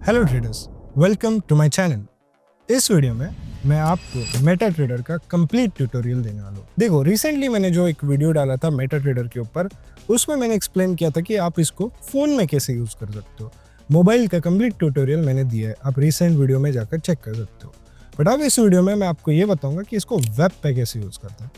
Hello traders, welcome to my channel. इस video में मैं आपको मेटा ट्रेडर का कंप्लीट ट्यूटोरियल देने वाला हूँ। देखो, रिसेंटली मैंने जो एक वीडियो डाला था मेटा ट्रेडर के ऊपर, उसमें मैंने एक्सप्लेन किया था कि आप इसको फोन में कैसे यूज कर सकते हो। मोबाइल का कंप्लीट ट्यूटोरियल मैंने दिया है, आप रिसेंट वीडियो में जाकर चेक कर सकते हो। बट अब इस वीडियो में मैं आपको ये बताऊंगा कि इसको वेब पे कैसे यूज करते हैं।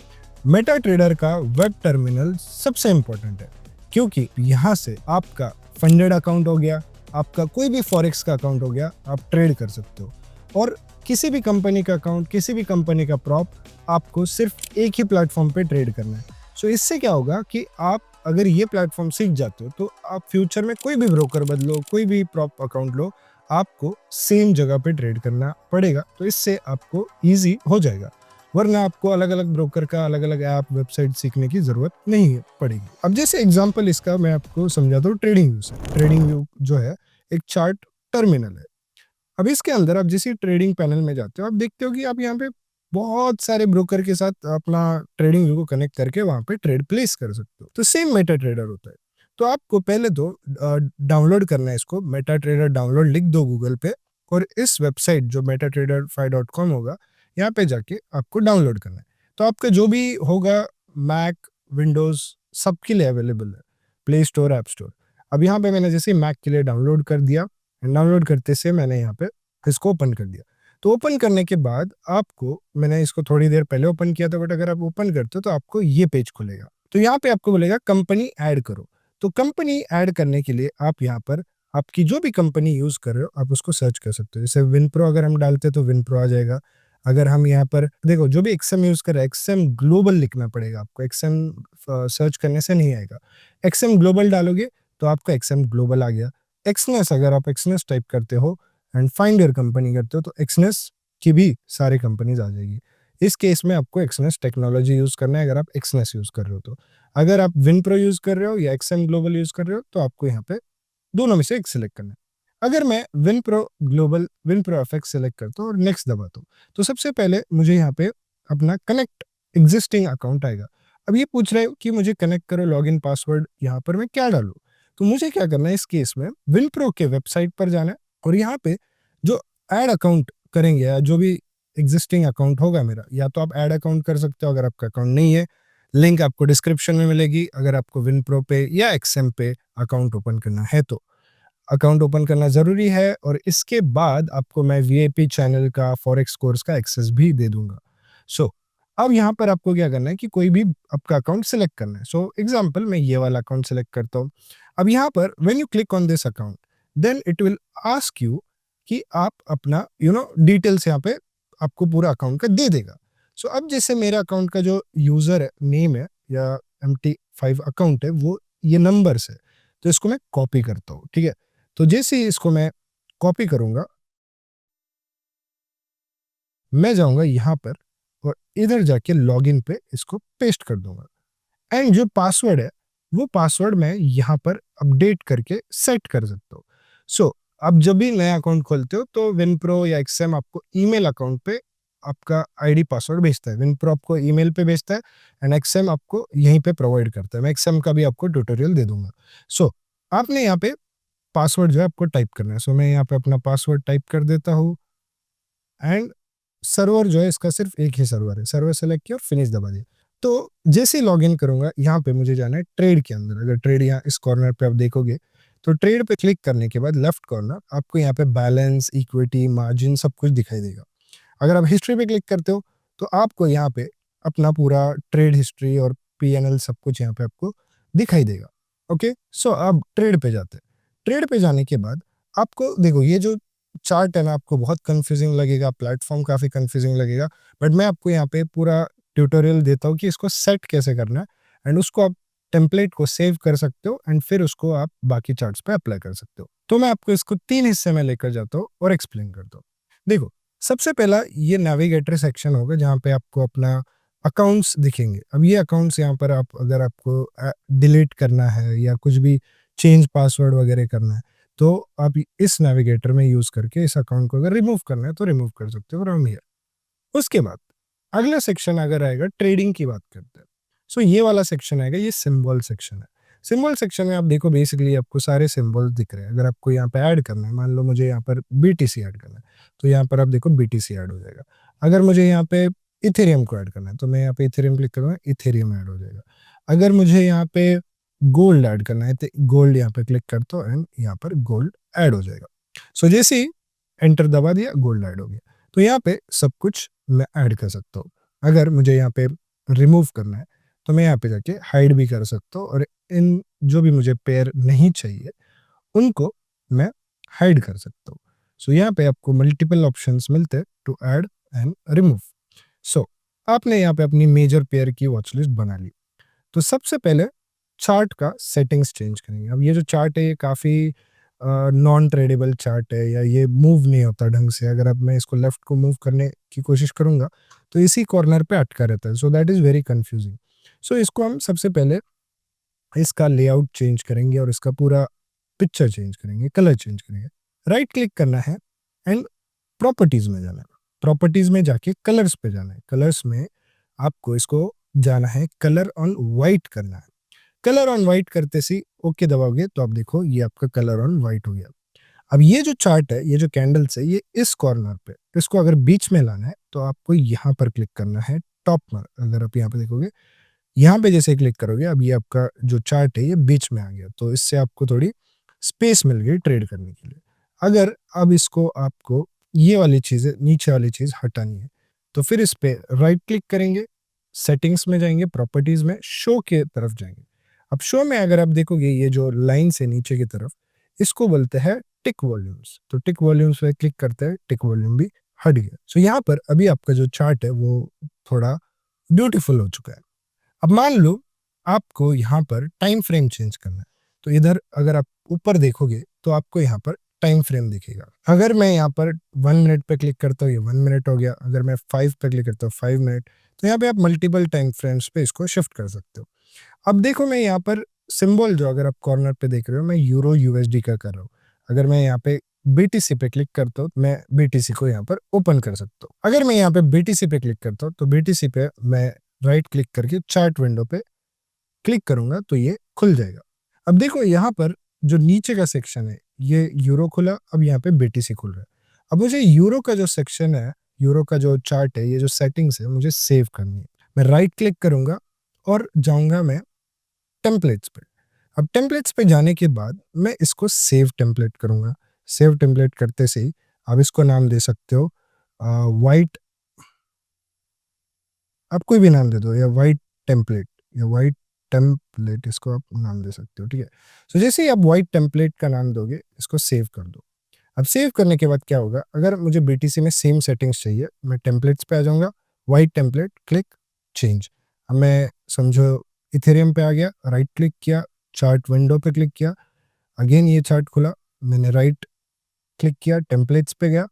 मेटा ट्रेडर का वेब टर्मिनल सबसे इंपॉर्टेंट है, क्योंकि यहाँ से आपका फंडेड अकाउंट हो गया, आपका कोई भी फॉरेक्स का अकाउंट हो गया, आप ट्रेड कर सकते हो। और किसी भी कंपनी का अकाउंट, किसी भी कंपनी का प्रॉप आपको सिर्फ एक ही प्लेटफॉर्म पे ट्रेड करना है। सो इससे क्या होगा कि आप अगर ये प्लेटफॉर्म सीख जाते हो तो आप फ्यूचर में कोई भी ब्रोकर बदलो, कोई भी प्रॉप अकाउंट लो, आपको सेम जगह पे ट्रेड करना पड़ेगा। तो इससे आपको ईजी हो जाएगा, वरना आपको अलग अलग ब्रोकर का अलग अलग ऐप, वेबसाइट सीखने की जरूरत नहीं पड़ेगी। अब जैसे एग्जांपल इसका मैं आपको समझाता हूँ ट्रेडिंग व्यू से। ट्रेडिंग व्यू जो है एक चार्ट टर्मिनल है। अब इसके अंदर आप जैसे ट्रेडिंग पैनल में जाते हो, आप देखते हो कि आप यहाँ पे बहुत सारे ब्रोकर के साथ अपना ट्रेडिंग व्यू को कनेक्ट करके वहां पे ट्रेड प्लेस कर सकते हो। तो सेम मेटा ट्रेडर होता है। तो आपको पहले तो डाउनलोड करना है इसको, मेटा ट्रेडर डाउनलोड लिख दो गूगल पे, और इस वेबसाइट जो metatrader5.com होगा, यहाँ पे जाके आपको डाउनलोड करना है। तो आपका जो भी होगा, मैक, विंडोज, सबके लिए अवेलेबल है, प्ले स्टोर, ऐप स्टोर। अब यहाँ पे मैंने जैसे मैक के लिए डाउनलोड कर दिया, डाउनलोड करते से मैंने यहाँ पे इसको ओपन कर दिया। तो ओपन करने के बाद आपको, मैंने इसको थोड़ी देर पहले ओपन किया था, बट अगर आप ओपन करते हो तो आपको ये पेज खुलेगा। तो यहाँ पे आपको बोलेगा कंपनी ऐड करो। तो कंपनी ऐड करने के लिए आप यहाँ पर आपकी जो भी कंपनी यूज कर रहे हो आप उसको सर्च कर सकते हो। जैसे विनप्रो अगर हम डालते हैं तो विनप्रो आ जाएगा। अगर हम यहाँ पर देखो, जो भी एक्सएम यूज कर रहा है, एक्सएम ग्लोबल लिखना पड़ेगा आपको, एक्सएम सर्च करने से नहीं आएगा। एक्सएम ग्लोबल डालोगे तो आपका एक्सएम ग्लोबल आ गया। एक्सनेस, अगर आप एक्सनेस टाइप करते हो एंड फाइंड योर कंपनी करते हो तो एक्सनेस की भी सारी कंपनीज आ जाएगी। इस केस में आपको एक्सनेस टेक्नोलॉजी यूज करना है अगर आप एक्सनेस यूज कर रहे हो तो। अगर आप विनप्रो यूज कर रहे हो या एक्सएम ग्लोबल यूज कर रहे हो तो आपको यहाँ पे दोनों में से एक सिलेक्ट करना है। अगर मैं विनप्रो ग्लोबल, विनप्रो एफएक्स सिलेक्ट करता हूँ और नेक्स्ट दबाता हूँ, तो सबसे पहले मुझे यहाँ पे अपना कनेक्ट एग्जिस्टिंग अकाउंट आएगा। अब ये पूछ रहे हो कि मुझे कनेक्ट करो, लॉगिन पासवर्ड यहाँ पर मैं क्या डालूं। तो मुझे क्या करना है, इस केस में विनप्रो के वेबसाइट पर जाना है और यहाँ पे जो ऐड अकाउंट करेंगे, या जो भी एग्जिस्टिंग अकाउंट होगा मेरा, या तो आप ऐड अकाउंट कर सकते हो अगर आपका अकाउंट नहीं है। लिंक आपको डिस्क्रिप्शन में मिलेगी अगर आपको विनप्रो पे या एक्सएम पे अकाउंट ओपन करना है तो। अकाउंट ओपन करना ज़रूरी है, और इसके बाद आपको मैं वीआईपी चैनल का, फॉरेक्स कोर्स का एक्सेस भी दे दूंगा। सो अब यहाँ पर आपको क्या करना है कि कोई भी आपका अकाउंट सेलेक्ट करना है। सो एग्जांपल मैं ये वाला अकाउंट सेलेक्ट करता हूँ। अब यहाँ पर when you click on this account, then it will ask you कि आप अपना डिटेल्स यहाँ पे आपको पूरा अकाउंट का दे देगा। सो अब जैसे मेरा अकाउंट का जो यूजर है, नेम है या MT5 अकाउंट है, वो ये नंबर्स है। तो इसको मैं कॉपी करता हूँ, ठीक है। तो जैसे ही इसको मैं कॉपी करूंगा, मैं जाऊंगा यहाँ पर और इधर जाके लॉगिन पे इसको पेस्ट कर दूंगा। एंड जो पासवर्ड है, वो पासवर्ड मैं यहाँ पर अपडेट करके सेट कर सकता हूँ। सो अब जब भी नया अकाउंट खोलते हो तो विनप्रो या एक्सएम आपको ईमेल अकाउंट पे आपका आईडी पासवर्ड भेजता है। विनप्रो आपको ईमेल पे भेजता है एंड एक्सएम आपको यहीं पे प्रोवाइड करता है। मैं एक्सएम का भी आपको ट्यूटोरियल दे दूंगा। सो आपने यहाँ पे पासवर्ड जो है आपको टाइप करना है। सो मैं यहाँ पे अपना पासवर्ड टाइप कर देता हूँ एंड सर्वर जो है, इसका सिर्फ एक ही सर्वर है, सर्वर सेलेक्ट किया और फिनिश दबा दिया। तो जैसे ही लॉगिन करूंगा, यहाँ पे मुझे जाना है ट्रेड के अंदर। अगर ट्रेड यहाँ इस कॉर्नर पे आप देखोगे तो ट्रेड पे क्लिक करने के बाद लेफ्ट कॉर्नर आपको यहाँ पे बैलेंस, इक्विटी, मार्जिन सब कुछ दिखाई देगा। अगर आप हिस्ट्री पे क्लिक करते हो तो आपको यहाँ पे अपना पूरा ट्रेड हिस्ट्री और PNL सब कुछ यहाँ पे आपको दिखाई देगा। ओके, सो अब ट्रेड पे जाते हैं। ट्रेड पे जाने के बाद आपको देखो, ये जो चार्ट है ना, आपको बहुत कंफ्यूजिंग लगेगा, प्लेटफॉर्म काफी कंफ्यूजिंग लगेगा, बट मैं आपको यहाँ पे पूरा ट्यूटोरियल देता हूँ कि इसको सेट कैसे करना है एंड उसको आप टेम्पलेट को सेव कर सकते हो एंड फिर उसको आप बाकी चार्ट्स पे अप्लाई कर सकते हो। तो मैं आपको इसको 3 हिस्से में लेकर जाता हूँ और एक्सप्लेन करता हूँ। देखो, सबसे पहला ये नेविगेटर सेक्शन होगा जहाँ पे आपको अपना अकाउंट्स दिखेंगे। अब ये अकाउंट्स यहाँ पर आप, अगर आपको डिलीट करना है या कुछ भी चेंज पासवर्ड वगैरह करना है, तो आप इस नेविगेटर में यूज करके इस अकाउंट को अगर रिमूव करना है तो रिमूव कर सकते हो फ्रॉम हियर। उसके बाद अगला सेक्शन अगर आएगा, ट्रेडिंग की बात करते हैं। सो ये वाला सेक्शन आएगा, ये सिंबल सेक्शन है। सिंबल सेक्शन में आप देखो बेसिकली आपको सारे सिंबल्स दिख रहे हैं। अगर आपको यहाँ पे ऐड करना है, मान लो मुझे यहाँ पर बीटीसी ऐड करना है, तो यहाँ पर आप देखो बीटीसी ऐड हो जाएगा। अगर मुझे यहाँ पे इथेरियम को ऐड करना है, तो मैं यहाँ पे इथेरियम क्लिक करूँगा, इथेरियम ऐड हो जाएगा। अगर मुझे यहाँ पे गोल्ड ऐड करना है, तो गोल्ड यहाँ पे क्लिक करता हूँ एंड यहाँ पर गोल्ड ऐड हो जाएगा। सो जैसे ही एंटर दबा दिया, गोल्ड ऐड हो गया। तो यहाँ पे सब कुछ मैं ऐड कर सकता हूँ। अगर मुझे यहाँ पे रिमूव करना है, तो मैं यहाँ पे जाके हाइड भी कर सकता हूँ, और इन जो भी मुझे पेयर नहीं चाहिए उनको मैं हाइड कर सकता हूँ। सो यहाँ पे आपको मल्टीपल ऑप्शंस मिलते हैं टू ऐड एंड रिमूव। सो आपने यहाँ पे अपनी मेजर पेयर की वॉच लिस्ट बना ली। तो सबसे पहले चार्ट का सेटिंग्स चेंज करेंगे। अब ये जो चार्ट है ये काफ़ी नॉन ट्रेडेबल चार्ट है, या ये मूव नहीं होता ढंग से। अगर अब मैं इसको लेफ्ट को मूव करने की कोशिश करूंगा तो इसी कॉर्नर पे अटका रहता है। So that is very confusing. So इसको हम सबसे पहले इसका लेआउट चेंज करेंगे और इसका पूरा पिक्चर चेंज करेंगे, कलर चेंज करेंगे। राइट क्लिक करना है एंड प्रॉपर्टीज में जाना है। प्रॉपर्टीज में जाके कलर्स पे जाना है। कलर्स में आपको इसको जाना है, कलर ऑन वाइट करना है। कलर ऑन वाइट करते सी ओके दबाओगे तो आप देखो ये आपका कलर ऑन वाइट हो गया। अब ये जो चार्ट है, ये जो कैंडल्स है, ये इस कॉर्नर पे, इसको अगर बीच में लाना है तो आपको यहाँ पर क्लिक करना है टॉप में। अगर आप यहाँ पे देखोगे, यहाँ पे जैसे क्लिक करोगे, अब ये आपका जो चार्ट है ये बीच में आ गया। तो इससे आपको थोड़ी स्पेस मिल गई ट्रेड करने के लिए। अगर अब इसको आपको ये वाली चीज़, नीचे वाली चीज़ हटानी है, तो फिर इस पे राइट क्लिक करेंगे, सेटिंग्स में जाएंगे, प्रॉपर्टीज में शो के तरफ जाएंगे। अब शो में अगर आप देखोगे ये जो लाइन से नीचे की तरफ, इसको बोलते हैं टिक वॉल्यूम्स। तो टिक वॉल्यूम्स पे क्लिक करते हैं, टिक वॉल्यूम भी हट गया। सो यहाँ पर अभी आपका जो चार्ट है वो थोड़ा ब्यूटीफुल हो चुका है। अब मान लो आपको यहाँ पर टाइम फ्रेम चेंज करना है, तो इधर अगर आप ऊपर देखोगे तो आपको यहाँ पर टाइम फ्रेम दिखेगा। अगर मैं यहाँ पर 1 मिनट पे क्लिक करता हूँ, ये 1 मिनट हो गया। अगर मैं 5 पे क्लिक करता हूँ, 5 मिनट। तो यहाँ पे आप मल्टीपल टाइम फ्रेम्स पे इसको शिफ्ट कर सकते हो। अब देखो मैं यहाँ पर सिंबल जो अगर आप कॉर्नर पे देख रहे हो, मैं यूरो यूएसडी का कर रहा हूँ। अगर मैं यहाँ पे बीटीसी पे क्लिक करता हूँ, मैं बीटीसी को यहाँ पर ओपन कर सकता हूँ। अगर मैं यहाँ पे बीटीसी पे क्लिक करता हूँ, तो बीटीसी पे मैं राइट क्लिक करके चार्ट विंडो पे क्लिक करूंगा तो ये खुल जाएगा। अब देखो यहाँ पर जो नीचे का सेक्शन है, ये यूरो खुला, अब यहाँ पे बीटीसी खुल रहा है। अब मुझे यूरो का जो सेक्शन है, यूरो का जो चार्ट है, ये जो सेटिंग्स है, मुझे सेव करनी है। मैं राइट क्लिक करूंगा और जाऊंगा मैं टेम्पलेट्स पे। अब टेम्पलेट्स पे जाने के बाद मैं इसको सेव टेम्पलेट करूंगा। सेव टेम्पलेट करते से ही आप इसको नाम दे सकते हो वाइट, आप कोई भी नाम दे दो, या वाइट टेम्पलेट, या वाइट टेम्पलेट इसको आप नाम दे सकते हो, ठीक है। सो जैसे ही आप वाइट टेम्पलेट का नाम दोगे, इसको सेव कर दो। अब सेव करने के बाद क्या होगा, अगर मुझे बीटीसी में सेम सेटिंग्स चाहिए, मैं टेम्पलेट्स पे आ जाऊंगा, वाइट टेम्पलेट, क्लिक चेंज। अब मैं समझो इथेरियम पे आ गया, राइट क्लिक किया, चार्ट विंडो पे क्लिक किया, अगेन ये चार्ट खुला, मैंने राइट क्लिक किया, टेम्पलेट्स पे गया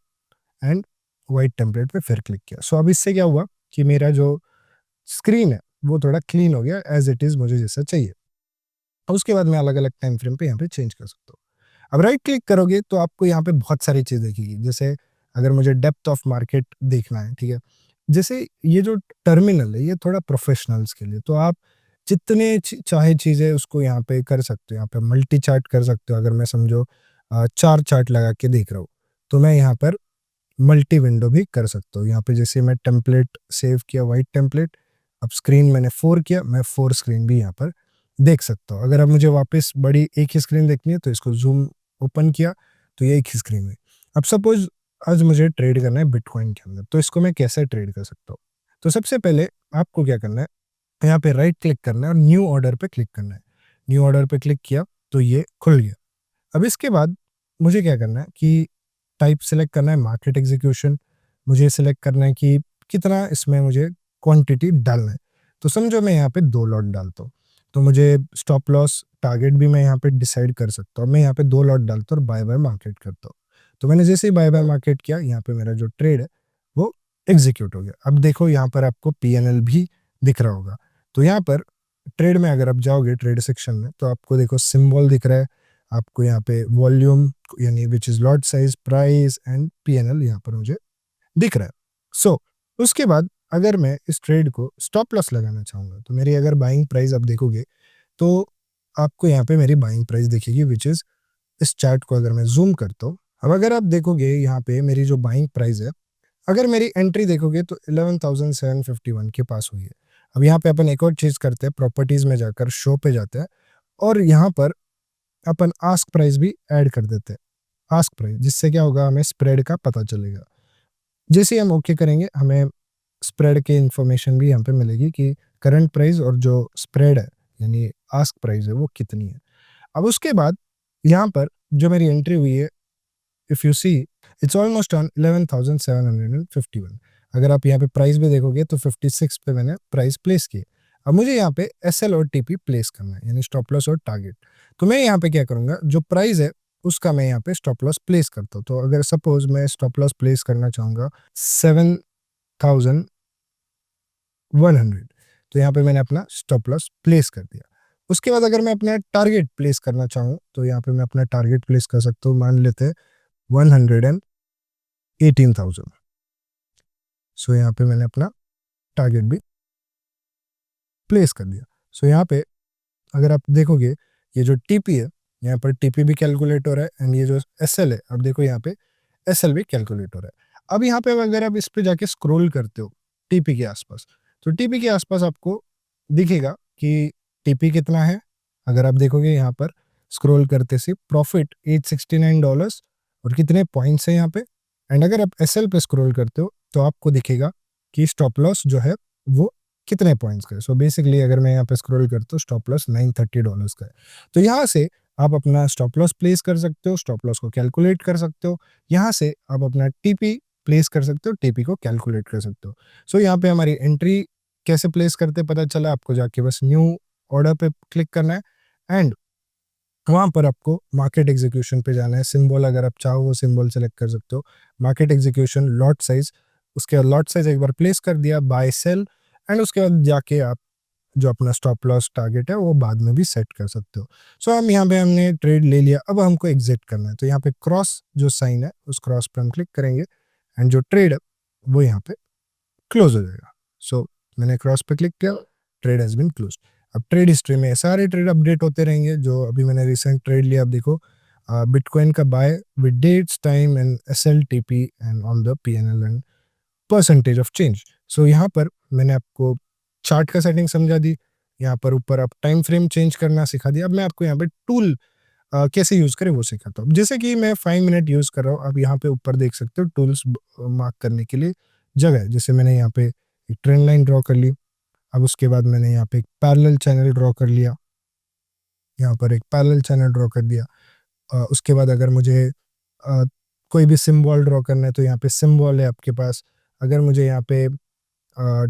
एंड वाइट टेम्पलेट पे फिर क्लिक किया। सो अब इससे क्या हुआ कि मेरा जो स्क्रीन है वो थोड़ा क्लीन हो गया, एज इट इज मुझे जैसा चाहिए। और उसके बाद मैं अलग अलग टाइम फ्रेम पे यहाँ पे चेंज कर सकता हूँ। अब राइट क्लिक करोगे तो आपको यहाँ पे बहुत सारी चीज़ दिखेगी। जैसे अगर मुझे डेप्थ ऑफ मार्केट देखना है, ठीक है, जैसे ये जो टर्मिनल है ये थोड़ा प्रोफेशनल्स के लिए, तो आप जितने चाहे चीज़ें उसको यहाँ पे कर सकते हो। यहाँ पे मल्टी चार्ट कर सकते हो। अगर मैं समझो 4 चार्ट लगा के देख रहा हूँ, तो मैं यहाँ पर मल्टी विंडो भी कर सकता हूँ। यहाँ पे जैसे मैं टेम्पलेट सेव किया, वाइट टेम्पलेट, अब स्क्रीन मैंने 4 किया, मैं 4 स्क्रीन भी यहाँ पर देख सकता हूँ। अगर अब मुझे वापस बड़ी एक ही स्क्रीन देखनी है तो इसको जूम ओपन किया तो ये एक ही स्क्रीन है। अब सपोज आज मुझे ट्रेड करना है बिटकॉइन के अंदर, तो इसको मैं कैसे ट्रेड कर सकता हूँ। तो सबसे पहले आपको क्या करना है, यहाँ पे राइट क्लिक करना है और न्यू ऑर्डर पे क्लिक करना है। न्यू ऑर्डर पे क्लिक किया तो ये खुल गया। अब इसके बाद मुझे क्या करना है कि टाइप सेलेक्ट करना है, मार्केट एग्जीक्यूशन। मुझे सेलेक्ट करना है कि कितना इसमें मुझे क्वांटिटी डालना है। तो समझो मैं यहाँ पे 2 लॉट डालता हूँ, तो मुझे स्टॉप लॉस टारगेट भी मैं यहाँ पे डिसाइड कर सकता हूँ। मैं यहाँ पे 2 लॉट डालता हूँ और बाय बाय मार्केट करता हूँ। तो मैंने जैसे ही बाय बाय मार्केट किया, यहाँ पे मेरा जो ट्रेड है वो एग्जीक्यूट हो गया। अब देखो यहाँ पर आपको PNL भी दिख रहा होगा। तो यहाँ पर ट्रेड में अगर आप जाओगे ट्रेड सेक्शन में, तो आपको देखो सिंबल दिख रहा है, आपको यहाँ पे वॉल्यूम यानी which is lot size, price and PNL यहाँ पर मुझे दिख रहा है। सो उसके बाद अगर मैं इस ट्रेड को स्टॉप लॉस लगाना चाहूंगा, तो मेरी अगर बाइंग प्राइस आप देखोगे तो आपको यहाँ पे मेरी बाइंग प्राइस दिखेगी, विच इज़ इस चार्ट को अगर मैं ज़ूम करता हूँ, अब अगर आप देखोगे यहाँ पे मेरी जो बाइंग प्राइस है, अगर मेरी एंट्री देखोगे तो 11,751 के पास हुई है। अब यहाँ पे अपन एक और चीज़ करते हैं, प्रॉपर्टीज़ में जाकर शो पे जाते हैं और यहाँ पर अपन आस्क प्राइस भी ऐड कर देते हैं, आस्क प्राइस, जिससे क्या होगा, हमें स्प्रेड का पता चलेगा। जैसे ही हम ओके करेंगे, हमें स्प्रेड की इन्फॉर्मेशन भी यहाँ पे मिलेगी कि करंट प्राइस और जो स्प्रेड है यानी आस्क प्राइस है वो कितनी है। अब उसके बाद यहाँ पर जो मेरी एंट्री हुई है, if you see, it's almost on 11,751। अगर आप यहाँ पे प्राइस भी देखोगे तो 56 पे मैंने प्राइस प्लेस की। अब मुझे यहाँ पे एसएल और टीपी प्लेस करना है, यानी स्टॉप लॉस और टारगेट। तो मैं यहाँ पे क्या करूँगा, जो प्राइस है उसका मैं यहाँ पे स्टॉप लॉस प्लेस करता हूँ। तो अगर सपोज मैं स्टॉप लॉस प्लेस करना चाहूँगा 7,100, तो यहाँ पे मैंने अपना स्टॉप लॉस प्लेस कर दिया। उसके बाद अगर मैं अपना टारगेट प्लेस करना चाहूँ तो यहाँ पे मैं अपना टारगेट प्लेस कर सकता हूँ, मान लेते हैं 118,000। सो यहाँ पे मैंने अपना टारगेट भी प्लेस कर दिया। सो यहाँ पे अगर आप देखोगे, ये जो टीपी है, यहाँ पर टीपी भी कैलकुलेट हो रहा है, एंड ये जो एसएल है, अब देखो यहाँ पे एसएल भी कैलकुलेट हो रहा है। अब यहाँ पे अगर आप इस पे जाके स्क्रॉल करते हो टीपी के आसपास, तो टीपी के आसपास आपको दिखेगा कि टीपी कितना है। अगर आप देखोगे यहाँ पर स्क्रॉल करते से प्रॉफिट $869 और कितने पॉइंट्स है यहाँ पे। एंड अगर आप एसएल पे स्क्रॉल करते हो तो आपको दिखेगा कि स्टॉप लॉस जो है वो कितने पॉइंट्स का है। सो बेसिकली अगर मैं यहाँ पे स्क्रॉल करता हूँ, स्टॉप लॉस $930 का है। तो यहाँ से आप अपना स्टॉप लॉस प्लेस कर सकते हो, स्टॉप लॉस को कैलकुलेट कर सकते हो। यहाँ से आप अपना टीपी प्लेस कर सकते हो, टीपी को कैलकुलेट कर सकते हो। सो यहाँ पे हमारी एंट्री कैसे प्लेस करते पता चला आपको, जाके बस न्यू ऑर्डर पे क्लिक करना है एंड वहाँ पर आपको मार्केट एग्जीक्यूशन पे जाना है। सिंबल अगर आप चाहो वो सिंबल सेलेक्ट कर सकते हो, मार्केट एग्जीक्यूशन, लॉट साइज, उसके बाद लॉट साइज एक बार प्लेस कर दिया, बाय सेल, एंड उसके बाद जाके आप जो अपना स्टॉप लॉस टारगेट है वो बाद में भी सेट कर सकते हो। सो हम यहाँ पे हमने ट्रेड ले लिया, अब हमको एग्जिट करना है। तो यहाँ पे क्रॉस जो साइन है उस क्रॉस पे हम क्लिक करेंगे एंड जो ट्रेड है वो यहाँ पे क्लोज हो जाएगा। सो मैंने क्रॉस पे क्लिक किया, ट्रेड हैज बीन क्लोज। अब ट्रेड हिस्ट्री में सारे ट्रेड अपडेट होते रहेंगे। जो अभी मैंने रिसेंट ट्रेड लिया, अब देखो बिटकॉइन का buy with dates, time and SL, TP and all the PNL and percentage of change. So यहाँ पर मैंने आपको चार्ट का सेटिंग समझा दी, यहाँ पर ऊपर आप टाइम फ्रेम चेंज करना सिखा दिया। अब मैं आपको यहाँ पे टूल कैसे यूज़ करें वो सिखाता हूँ। जैसे कि मैं 5 मिनट यूज़ कर रहा हूँ, आप यहाँ पे ऊपर देख सकते हो टूल्स मार्क करने के लिए जगह है। जैसे मैंने यहाँ पे एक ट्रेंड लाइन ड्रॉ कर ली, अब उसके बाद मैंने यहाँ पे एक पैरेलल चैनल ड्रॉ कर लिया, यहाँ पर एक पैरेलल चैनल ड्रॉ कर दिया। उसके बाद अगर मुझे कोई भी सिम्बॉल ड्रॉ करना है तो यहाँ पे सिम्बॉल है आपके पास। अगर मुझे यहाँ पे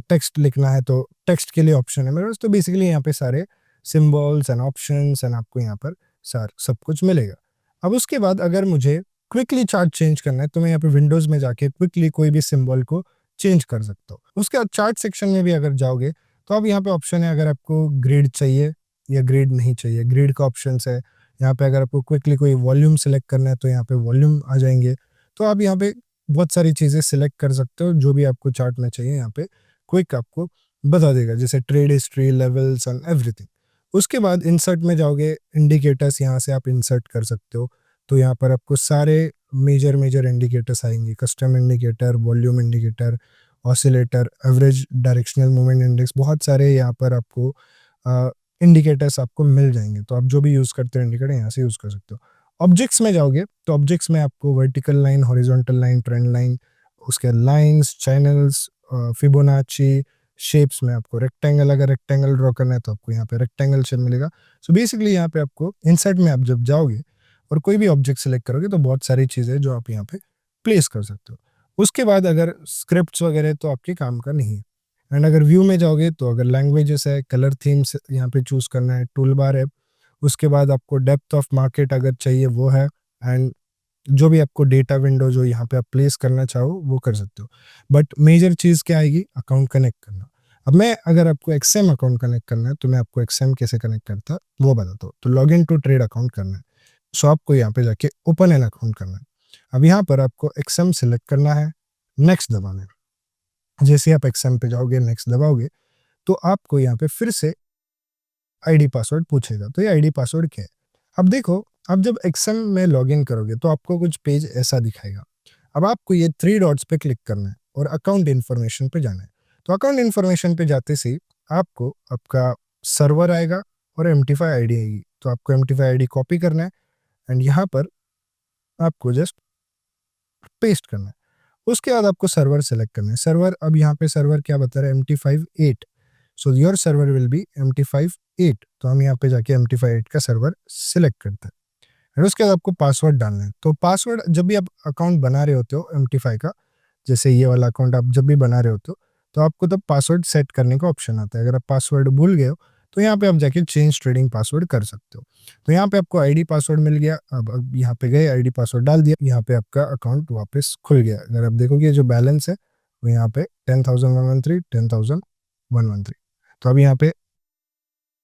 टेक्स्ट लिखना है तो टेक्स्ट के लिए ऑप्शन है मेरे पास। तो बेसिकली यहाँ पे सारे सिम्बॉल्स एंड ऑप्शंस एंड आपको यहाँ पर सब कुछ मिलेगा। अब उसके बाद अगर मुझे क्विकली चार्ट चेंज करना है तो मैं यहाँ पे विंडोज़ में जाके क्विकली कोई भी सिम्बॉल को चेंज कर सकता हूँ। उसके बाद चार्ट सेक्शन में भी अगर जाओगे तो अब यहाँ पे ऑप्शन है, अगर आपको ग्रिड चाहिए या ग्रिड नहीं चाहिए, ग्रिड का ऑप्शन है। यहाँ पे अगर आपको क्विकली कोई वॉल्यूम सेलेक्ट करना है तो यहाँ पे वॉल्यूम आ जाएंगे। तो आप यहाँ पे बहुत सारी चीज़ें सिलेक्ट कर सकते हो, जो भी आपको चार्ट में चाहिए यहाँ पे क्विक आपको बता देगा, जैसे trade history, levels and everything. उसके बाद इंसर्ट में जाओगे, इंडिकेटर्स यहाँ से आप इंसर्ट कर सकते हो। तो यहाँ पर आपको सारे मेजर मेजर इंडिकेटर्स आएंगे, custom indicator, volume indicator, oscillator, average directional movement index, बहुत सारे यहाँ पर आपको इंडिकेटर्स आपको मिल जाएंगे। तो आप जो भी यूज़ करते हो इंडिकेटर यहाँ से यूज़ कर सकते हो। ऑब्जेक्ट्स में जाओगे तो ऑब्जेक्ट्स में आपको vertical line, horizontal line, trend line, उसके लाइंस, चैनल्स, फिबोनाची, शेप्स में आपको रेक्टेंगल, अगर रेक्टेंगल ड्रॉ करना है तो आपको यहाँ पे रेक्टेंगल शेप मिलेगा। सो बेसिकली यहाँ पे आपको इंसर्ट में आप जब जाओगे और कोई भी ऑब्जेक्ट सेलेक्ट करोगे तो बहुत सारी चीज़ें जो आप यहाँ पे प्लेस कर सकते हो। उसके बाद अगर स्क्रिप्ट्स वगैरह तो आपके काम का नहीं है। एंड अगर व्यू में जाओगे तो अगर लैंग्वेजेस है, कलर थीम्स यहाँ पे चूज़ करना है, टूल बार है। उसके बाद आपको डेप्थ ऑफ मार्केट अगर चाहिए वो है, एंड जो भी आपको डेटा विंडो जो यहाँ पे आप प्लेस करना चाहो वो कर सकते हो। बट मेजर चीज़ क्या आएगी, अकाउंट कनेक्ट करना। अब मैं अगर आपको एक्सएम अकाउंट कनेक्ट करना है तो मैं आपको एक्सएम कैसे कनेक्ट करता वो बताता हूँ। तो log in to trade account करना है, सो आपको यहाँ पे जाके ओपन एन अकाउंट करना है। अब यहाँ पर आपको एक्सएम सिलेक्ट करना है, नेक्स्ट दबाना है। जैसे आप एक्सएम पे जाओगे, नेक्स्ट दबाओगे, तो आपको यहाँ पे फिर से आईडी पासवर्ड पूछेगा। तो ये आईडी पासवर्ड क्या है? अब देखो, आप जब एक्सएम में लॉगिन करोगे तो आपको कुछ पेज ऐसा दिखाएगा। अब आपको ये 3 डॉट्स पे क्लिक करना है और अकाउंट इन्फॉर्मेशन पे जाना है। तो अकाउंट इन्फॉर्मेशन पे जाते से ही आपको आपका सर्वर आएगा और एमटी5 आईडी आएगी। तो आपको एमटी5 आईडी कॉपी करना है एंड यहाँ पर आपको जस्ट पेस्ट करना है। उसके बाद आपको सर्वर सेलेक्ट करना है। सर्वर, अब यहाँ पे सर्वर क्या बता रहा है? MT5 8। So your server will be MT5 8। तो हम यहाँ पे जाके MT5 8 का सर्वर सिलेक्ट करते हैं। और उसके बाद आपको पासवर्ड डालना है। तो पासवर्ड जब भी आप अकाउंट बना रहे होते हो MT5 का, जैसे ये वाला अकाउंट आप जब भी बना रहे होते हो, तो आपको तब पासवर्ड सेट करने का ऑप्शन आता है। अगर आप पासवर्ड भूल गए हो तो यहाँ पे आप जाके चेंज ट्रेडिंग पासवर्ड कर सकते हो। तो यहाँ पे आपको आईडी पासवर्ड मिल गया। अब यहाँ पे गए, आईडी पासवर्ड डाल दिया, यहाँ पे आपका अकाउंट वापस खुल गया। अगर आप देखोगे जो बैलेंस है वो यहाँ पे 10,113, 10,113। तो अब यहाँ पे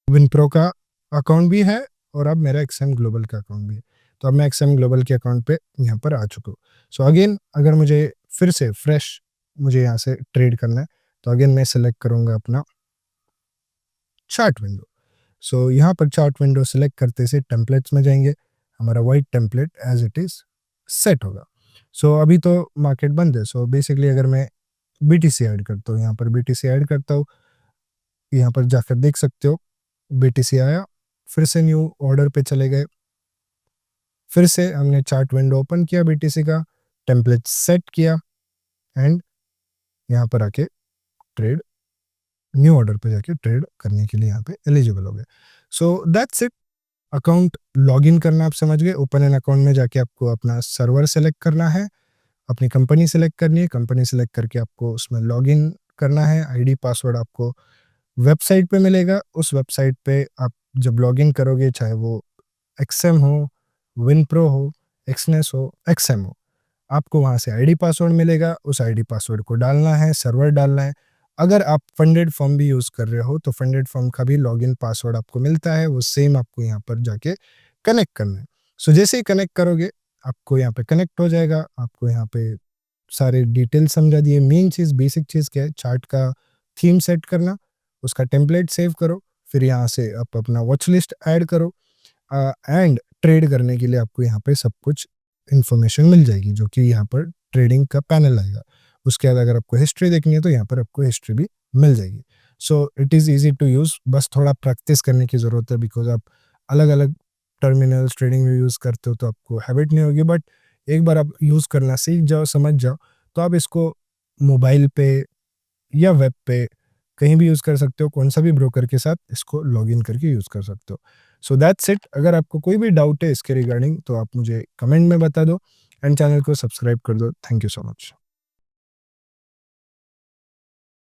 विनप्रो का अकाउंट भी है और अब मेरा एक्सएम ग्लोबल का अकाउंट भी है। तो अब मैं एक्सएम ग्लोबल के अकाउंट पे यहाँ पर आ चुका हूँ। सो अगेन अगर मुझे फिर से फ्रेश मुझे यहाँ से ट्रेड करना है तो अगेन मैं सेलेक्ट करूँगा अपना चार्ट विंडो। सो यहाँ पर चार्ट विंडो सेलेक्ट करते से टेम्पलेट्स में जाएंगे, हमारा white template as it is set होगा। सो अभी तो मार्केट बंद है। सो बेसिकली अगर मैं BTC ऐड करता हूँ, यहाँ पर BTC ऐड करता हूँ, यहाँ पर जाकर देख सकते हो BTC आया। फिर से न्यू ऑर्डर पे चले गए, फिर से हमने चार्ट विंडो ओपन किया, BTC का टेम्पलेट सेट किया एंड यहाँ पर आके ट्रेड, न्यू ऑर्डर पे जाके ट्रेड करने के लिए यहाँ पे एलिजिबल हो गए। So that's it. Account login करना आप समझ गए। ओपन एन अकाउंट में जाके आपको अपना सर्वर सेलेक्ट करना है, अपनी कंपनी सेलेक्ट करनी है, कंपनी सेलेक्ट करके आपको उसमें लॉगिन करना है। आईडी पासवर्ड आपको वेबसाइट पे मिलेगा। उस वेबसाइट पे आप जब लॉगिन करोगे, चाहे वो एक्सएम हो, विनप्रो हो, एक्सनेस हो, एक्सएम हो, आपको वहाँ से आईडी पासवर्ड मिलेगा। उस आईडी पासवर्ड को डालना है, सर्वर डालना है। अगर आप फंडेड फॉर्म भी यूज़ कर रहे हो तो फंडेड फॉर्म का भी लॉगिन पासवर्ड आपको मिलता है, वो सेम आपको यहाँ पर जाके कनेक्ट करना है। सो जैसे ही कनेक्ट करोगे आपको यहाँ पे कनेक्ट हो जाएगा। आपको यहाँ पे सारे डिटेल समझा दिए। मेन चीज़, बेसिक चीज़ क्या है? चार्ट का थीम सेट करना, उसका टेम्पलेट सेव करो, फिर यहाँ से आप अपना वॉच लिस्ट ऐड करो एंड ट्रेड करने के लिए आपको यहाँ पे सब कुछ इन्फॉर्मेशन मिल जाएगी, जो कि यहाँ पर ट्रेडिंग का पैनल आएगा। उसके बाद अगर आपको हिस्ट्री देखनी है तो यहाँ पर आपको हिस्ट्री भी मिल जाएगी। So it is easy to use, बस थोड़ा प्रैक्टिस करने की ज़रूरत है, बिकॉज आप अलग अलग टर्मिनल्स ट्रेडिंग में यूज़ करते हो तो आपको हैबिट नहीं होगी। बट एक बार आप यूज़ करना सीख जाओ, समझ जाओ, तो आप इसको मोबाइल पे या वेब पे कहीं भी यूज़ कर सकते हो। कौन सा भी ब्रोकर के साथ इसको लॉगिन करके यूज़ कर सकते हो। So that's it. अगर आपको कोई भी डाउट है इसके रिगार्डिंग तो आप मुझे कमेंट में बता दो एंड चैनल को सब्सक्राइब कर दो। Thank you so much.